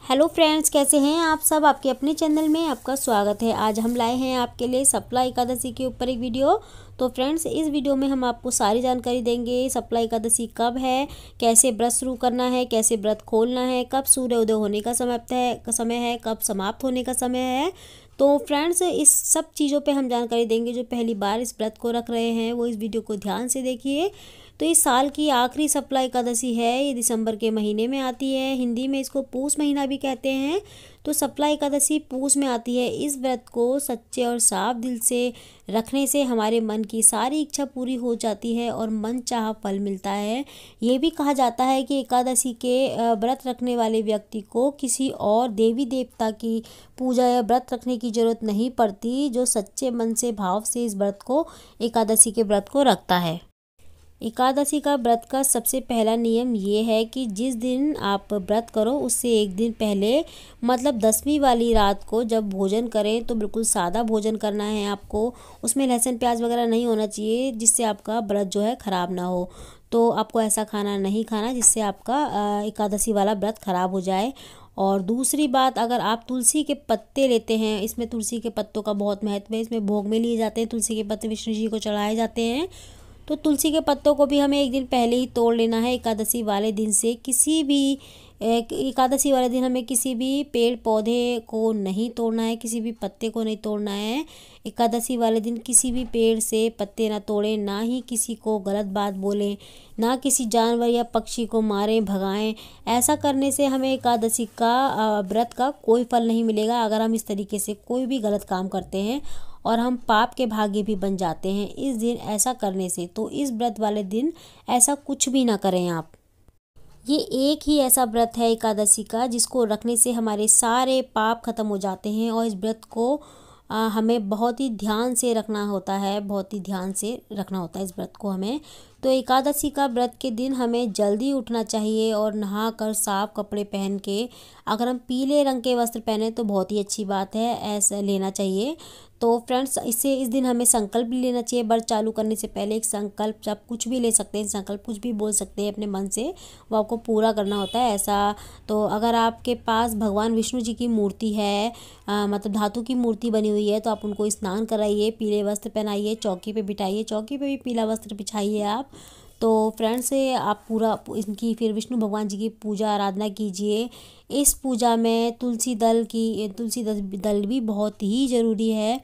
Hello friends, कैसे हैं आप सब। आपके अपने चैनल में आपका स्वागत है। आज हम लाए हैं आपके लिए सप्ला एकादशी के ऊपर एक वीडियो। तो फ्रेंड्स, इस वीडियो में हम आपको सारी जानकारी देंगे। सप्ला एकादशी कब है, कैसे व्रत शुरू करना है, कैसे व्रत खोलना है, कब सूर्योदय होने का समय है, कब समाप्त होने का समय है। तो फ्रेंड्स, इस सब चीज़ों पे हम जानकारी देंगे। जो पहली बार इस व्रत को रख रहे हैं वो इस वीडियो को ध्यान से देखिए। तो इस साल की आखिरी सप्ला एकादशी है। ये दिसंबर के महीने में आती है। हिंदी में इसको पूस महीना भी कहते हैं। तो सप्ला एकादशी पूस में आती है। इस व्रत को सच्चे और साफ दिल से रखने से हमारे मन की सारी इच्छा पूरी हो जाती है और मन चाहा फल मिलता है। ये भी कहा जाता है कि एकादशी के व्रत रखने वाले व्यक्ति को किसी और देवी देवता की पूजा या व्रत रखने की जरूरत नहीं पड़ती, जो सच्चे मन से भाव से इस व्रत को, एकादशी के व्रत को रखता है। एकादशी का व्रत का सबसे पहला नियम ये है कि जिस दिन आप व्रत करो उससे एक दिन पहले, मतलब 10वीं वाली रात को जब भोजन करें तो बिल्कुल सादा भोजन करना है आपको। उसमें लहसुन प्याज वगैरह नहीं होना चाहिए, जिससे आपका व्रत जो है ख़राब ना हो। तो आपको ऐसा खाना नहीं खाना जिससे आपका एकादशी वाला व्रत ख़राब हो जाए। और दूसरी बात, अगर आप तुलसी के पत्ते लेते हैं, इसमें तुलसी के पत्तों का बहुत महत्व है। इसमें भोग में लिए जाते हैं। तुलसी के पत्ते विष्णु जी को चढ़ाए जाते हैं। तो तुलसी के पत्तों को भी हमें एक दिन पहले ही तोड़ लेना है। एकादशी वाले दिन से किसी भी एकादशी वाले दिन हमें किसी भी पेड़ पौधे को नहीं तोड़ना है, किसी भी पत्ते को नहीं तोड़ना है। एकादशी वाले दिन किसी भी पेड़ से पत्ते ना तोड़ें, ना ही किसी को गलत बात बोलें, ना किसी जानवर या पक्षी को मारें भगाएं। ऐसा करने से हमें एकादशी का व्रत का कोई फल नहीं मिलेगा। अगर हम इस तरीके से कोई भी गलत काम करते हैं और हम पाप के भागी भी बन जाते हैं इस दिन ऐसा करने से। तो इस व्रत वाले दिन ऐसा कुछ भी ना करें आप। ये एक ही ऐसा व्रत है एकादशी का जिसको रखने से हमारे सारे पाप खत्म हो जाते हैं। और इस व्रत को हमें बहुत ही ध्यान से रखना होता है, बहुत ही ध्यान से रखना होता है इस व्रत को हमें। तो एकादशी का व्रत के दिन हमें जल्दी उठना चाहिए और नहाकर साफ कपड़े पहन के, अगर हम पीले रंग के वस्त्र पहने तो बहुत ही अच्छी बात है, ऐसा लेना चाहिए। तो फ्रेंड्स, इस दिन हमें संकल्प भी लेना चाहिए। व्रत चालू करने से पहले एक संकल्प, आप कुछ भी ले सकते हैं, संकल्प कुछ भी बोल सकते हैं अपने मन से, वो आपको पूरा करना होता है ऐसा। तो अगर आपके पास भगवान विष्णु जी की मूर्ति है, मतलब धातु की मूर्ति बनी हुई है, तो आप उनको स्नान कराइए, पीले वस्त्र पहनाइए, चौकी पे बिठाइए, चौकी पे भी पीला वस्त्र बिछाइए आप। तो फ्रेंड्स, आप पूरा इनकी फिर विष्णु भगवान जी की पूजा आराधना कीजिए। इस पूजा में तुलसी दल भी बहुत ही ज़रूरी है।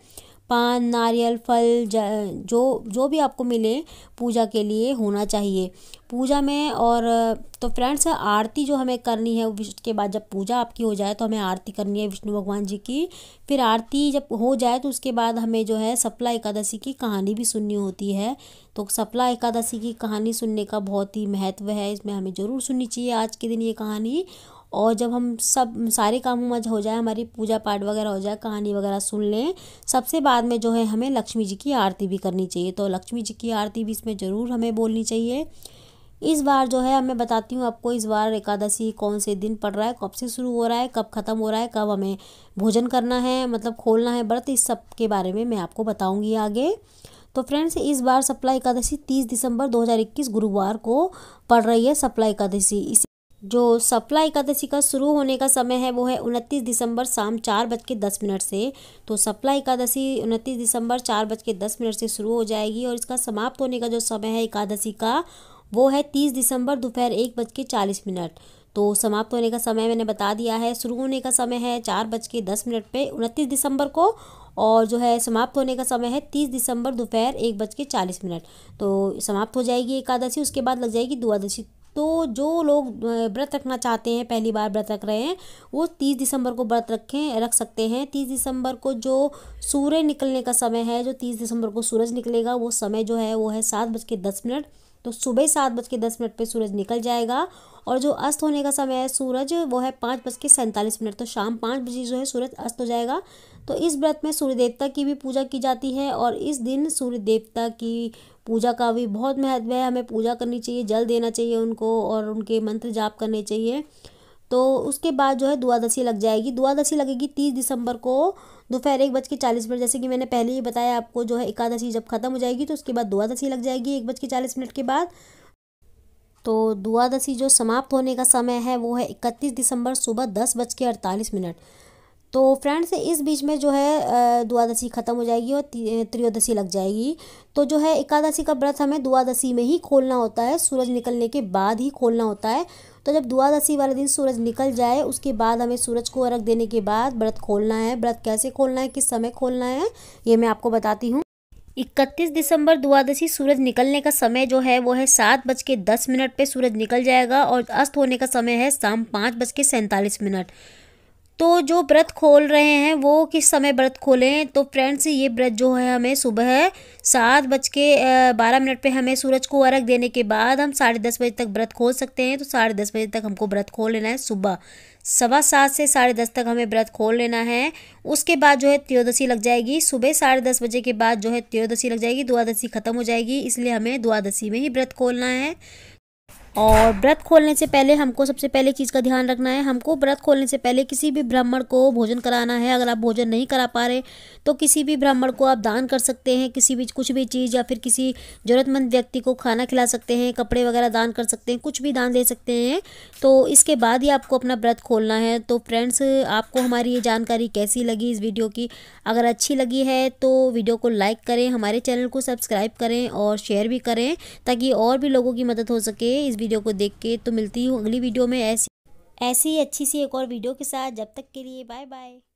पान, नारियल, फल, जो भी आपको मिले पूजा के लिए होना चाहिए पूजा में। और तो फ्रेंड्स, आरती जो हमें करनी है उसके बाद, जब पूजा आपकी हो जाए तो हमें आरती करनी है विष्णु भगवान जी की। फिर आरती जब हो जाए तो उसके बाद हमें जो है सप्ला एकादशी की कहानी भी सुननी होती है। तो सप्ला एकादशी की कहानी सुनने का बहुत ही महत्व है, इसमें हमें ज़रूर सुननी चाहिए आज के दिन ये कहानी। और जब हम सब सारे कामों में हो जाए, हमारी पूजा पाठ वगैरह हो जाए, कहानी वगैरह सुन लें, सबसे बाद में जो है हमें लक्ष्मी जी की आरती भी करनी चाहिए। तो लक्ष्मी जी की आरती भी इसमें ज़रूर हमें बोलनी चाहिए। इस बार जो है मैं बताती हूँ आपको, इस बार एकादशी कौन से दिन पड़ रहा है, कब से शुरू हो रहा है, कब ख़त्म हो रहा है, कब हमें भोजन करना है, मतलब खोलना है व्रत, इस सब के बारे में मैं आपको बताऊँगी आगे। तो फ्रेंड्स, इस बार सप्ला एकादशी 30 दिसंबर 2021 गुरुवार को पड़ रही है सप्ला एकादशी। जो सप्ला एकादशी का शुरू होने का समय है वो है 29 दिसंबर शाम 4:10 से। तो सप्ला एकादशी 29 दिसंबर 4:10 से शुरू हो जाएगी और इसका समाप्त होने का जो समय है एकादशी का वो है 30 दिसंबर दोपहर 1:40। तो समाप्त होने का समय मैंने बता दिया है। शुरू होने का समय है 4:10 पे 29 दिसंबर को, और जो है समाप्त होने का समय है 30 दिसंबर दोपहर 1:40। तो समाप्त हो जाएगी एकादशी, उसके बाद लग जाएगी द्वादशी। तो जो लोग व्रत रखना चाहते हैं, पहली बार व्रत रख रहे हैं, वो 30 दिसंबर को व्रत रख सकते हैं। 30 दिसंबर को जो सूर्य निकलने का समय है, जो 30 दिसंबर को सूरज निकलेगा, वो समय जो है वो है 7:10। तो सुबह 7:10 पे सूरज निकल जाएगा। और जो अस्त होने का समय है सूरज, वो है 5:47। तो शाम 5 बजे जो है सूरज अस्त हो जाएगा। तो इस व्रत में सूर्य देवता की भी पूजा की जाती है और इस दिन सूर्य देवता की पूजा का भी बहुत महत्व है। हमें पूजा करनी चाहिए, जल देना चाहिए उनको और उनके मंत्र जाप करने चाहिए। तो उसके बाद जो है द्वादशी लग जाएगी। द्वादशी लगेगी 30 दिसंबर को दोपहर 1:40। जैसे कि मैंने पहले ही बताया आपको, जो है एकादशी जब खत्म हो जाएगी तो उसके बाद द्वादशी लग जाएगी 1:40 के बाद। तो द्वादशी जो समाप्त होने का समय है वो है 31 दिसंबर सुबह 10:48। तो फ्रेंड्स इस बीच में जो है द्वादशी ख़त्म हो जाएगी और त्रयोदशी लग जाएगी। तो जो है एकादशी का व्रत हमें द्वादशी में ही खोलना होता है, सूरज निकलने के बाद ही खोलना होता है। तो जब द्वादशी वाले दिन सूरज निकल जाए उसके बाद हमें सूरज को अर्घ देने के बाद व्रत खोलना है। व्रत कैसे खोलना है, किस समय खोलना है, ये मैं आपको बताती हूँ। 31 दिसंबर द्वादशी सूरज निकलने का समय जो है वो है 7:10 पे सूरज निकल जाएगा और अस्त होने का समय है शाम 5:47। तो जो व्रत खोल रहे हैं वो किस समय व्रत खोलें, तो फ्रेंड्स ये व्रत जो है हमें सुबह 7:12 पे हमें सूरज को अर्घ देने के बाद हम 10:30 तक व्रत खोल सकते हैं। तो 10:30 तक हमको व्रत खोल लेना है। सुबह 7:15 से 10:30 तक हमें व्रत खोल लेना है। उसके बाद जो है त्रयोदशी लग जाएगी। सुबह 10:30 बजे के बाद जो है त्रयोदशी लग जाएगी, द्वादशी खत्म हो जाएगी, इसलिए हमें द्वादशी में ही व्रत खोलना है। और व्रत खोलने से पहले हमको सबसे पहले चीज़ का ध्यान रखना है, हमको व्रत खोलने से पहले किसी भी ब्राह्मण को भोजन कराना है। अगर आप भोजन नहीं करा पा रहे तो किसी भी ब्राह्मण को आप दान कर सकते हैं, किसी भी कुछ भी चीज़, या फिर किसी ज़रूरतमंद व्यक्ति को खाना खिला सकते हैं, कपड़े वगैरह दान कर सकते हैं, कुछ भी दान दे सकते हैं। तो इसके बाद ही आपको अपना व्रत खोलना है। तो फ्रेंड्स आपको हमारी ये जानकारी कैसी लगी इस वीडियो की, अगर अच्छी लगी है तो वीडियो को लाइक करें, हमारे चैनल को सब्सक्राइब करें और शेयर भी करें ताकि और भी लोगों की मदद हो सके इस वीडियो को देख के। तो मिलती हूँ अगली वीडियो में ऐसी अच्छी सी एक और वीडियो के साथ। जब तक के लिए बाय बाय।